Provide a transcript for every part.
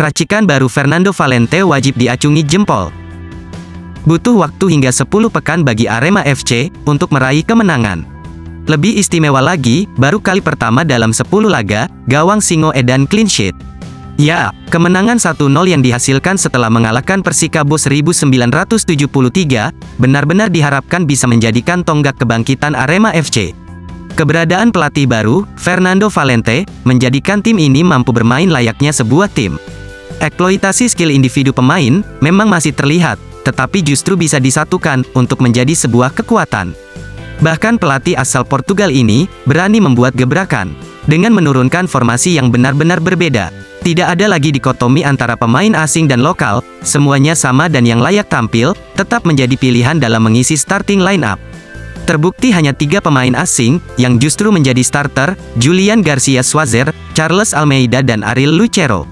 Racikan baru Fernando Valente wajib diacungi jempol. Butuh waktu hingga 10 pekan bagi Arema FC untuk meraih kemenangan. Lebih istimewa lagi, baru kali pertama dalam 10 laga, gawang Singo Edan clean sheet. Ya, kemenangan 1-0 yang dihasilkan setelah mengalahkan Persikabo 1973, benar-benar diharapkan bisa menjadikan tonggak kebangkitan Arema FC. Keberadaan pelatih baru, Fernando Valente, menjadikan tim ini mampu bermain layaknya sebuah tim. Eksploitasi skill individu pemain, memang masih terlihat, tetapi justru bisa disatukan untuk menjadi sebuah kekuatan. Bahkan pelatih asal Portugal ini berani membuat gebrakan dengan menurunkan formasi yang benar-benar berbeda. Tidak ada lagi dikotomi antara pemain asing dan lokal, semuanya sama dan yang layak tampil tetap menjadi pilihan dalam mengisi starting line-up. Terbukti hanya 3 pemain asing yang justru menjadi starter, Julian Garcia Schwarzer, Charles Almeida dan Ariel Lucero.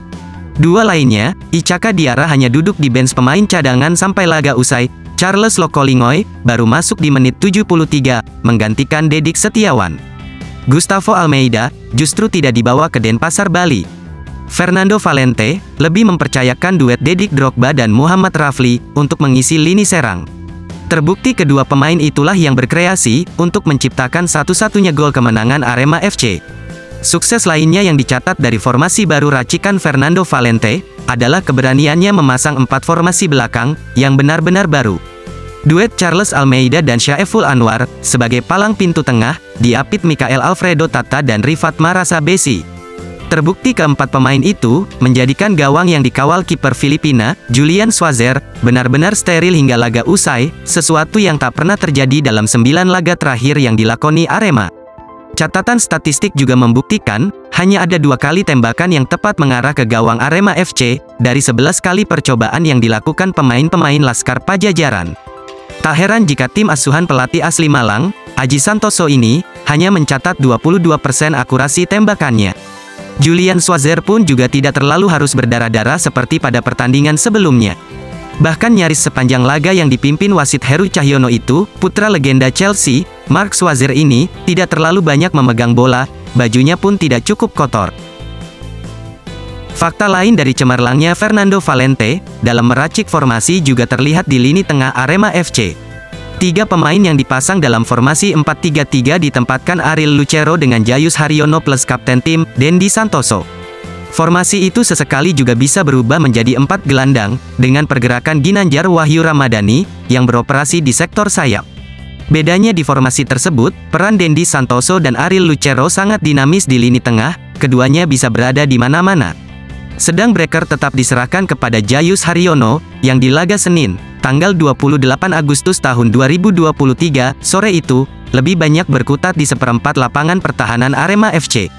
2 lainnya, Ichaka Diarra hanya duduk di bench pemain cadangan sampai laga usai. Charles Lokolingoy baru masuk di menit 73, menggantikan Dedik Setiawan. Gustavo Almeida justru tidak dibawa ke Denpasar, Bali. Fernando Valente lebih mempercayakan duet Dedik Drogba dan Muhammad Rafli untuk mengisi lini serang. Terbukti kedua pemain itulah yang berkreasi untuk menciptakan satu-satunya gol kemenangan Arema FC. Sukses lainnya yang dicatat dari formasi baru racikan Fernando Valente adalah keberaniannya memasang 4 formasi belakang yang benar-benar baru. Duet Charles Almeida dan Syaiful Anwar sebagai palang pintu tengah diapit Mikael Alfredo Tata dan Rifat Marasa Besi. Terbukti keempat pemain itu menjadikan gawang yang dikawal kiper Filipina, Julian Schwarzer, benar-benar steril hingga laga usai, sesuatu yang tak pernah terjadi dalam 9 laga terakhir yang dilakoni Arema. Catatan statistik juga membuktikan, hanya ada 2 kali tembakan yang tepat mengarah ke gawang Arema FC, dari 11 kali percobaan yang dilakukan pemain-pemain Laskar Pajajaran. Tak heran jika tim asuhan pelatih asli Malang, Aji Santoso ini, hanya mencatat 22% akurasi tembakannya. Julian Schwarzer pun juga tidak terlalu harus berdarah-darah seperti pada pertandingan sebelumnya. Bahkan nyaris sepanjang laga yang dipimpin wasit Heru Cahyono itu, putra legenda Chelsea, Mark Schwarzer ini, tidak terlalu banyak memegang bola, bajunya pun tidak cukup kotor. Fakta lain dari cemerlangnya Fernando Valente, dalam meracik formasi juga terlihat di lini tengah Arema FC. 3 pemain yang dipasang dalam formasi 4-3-3 ditempatkan Ariel Lucero dengan Jayus Haryono plus kapten tim, Dendi Santoso. Formasi itu sesekali juga bisa berubah menjadi 4 gelandang, dengan pergerakan Ginanjar Wahyu Ramadhani, yang beroperasi di sektor sayap. Bedanya di formasi tersebut, peran Dendi Santoso dan Ariel Lucero sangat dinamis di lini tengah, keduanya bisa berada di mana-mana. Sedang breaker tetap diserahkan kepada Jayus Haryono, yang di laga Senin, tanggal 28 Agustus tahun 2023, sore itu, lebih banyak berkutat di seperempat lapangan pertahanan Arema FC.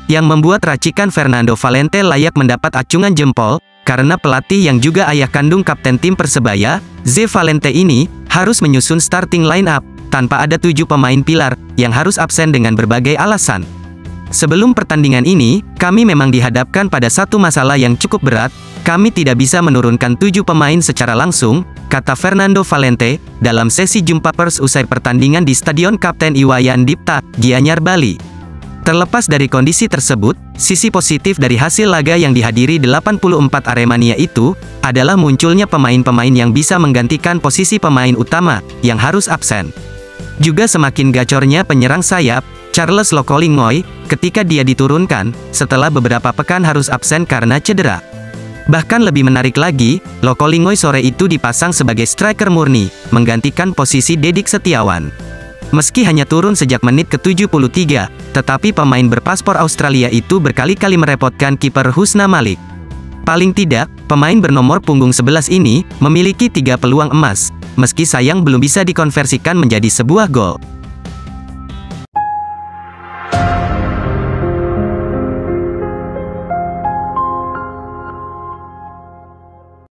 Yang membuat racikan Fernando Valente layak mendapat acungan jempol, karena pelatih yang juga ayah kandung kapten tim Persebaya, Ze Valente ini, harus menyusun starting line-up, tanpa ada 7 pemain pilar, yang harus absen dengan berbagai alasan. Sebelum pertandingan ini, kami memang dihadapkan pada satu masalah yang cukup berat, kami tidak bisa menurunkan 7 pemain secara langsung, kata Fernando Valente, dalam sesi jumpa pers usai pertandingan di Stadion Kapten Iwayan Dipta, Gianyar, Bali. Terlepas dari kondisi tersebut, sisi positif dari hasil laga yang dihadiri 84 Aremania itu, adalah munculnya pemain-pemain yang bisa menggantikan posisi pemain utama, yang harus absen. Juga semakin gacornya penyerang sayap, Charles Lokolingoy, ketika dia diturunkan, setelah beberapa pekan harus absen karena cedera. Bahkan lebih menarik lagi, Lokolingoy sore itu dipasang sebagai striker murni, menggantikan posisi Dedik Setiawan. Meski hanya turun sejak menit ke-73, tetapi pemain berpaspor Australia itu berkali-kali merepotkan kiper Husna Malik. Paling tidak, pemain bernomor punggung 11 ini, memiliki 3 peluang emas, meski sayang belum bisa dikonversikan menjadi sebuah gol.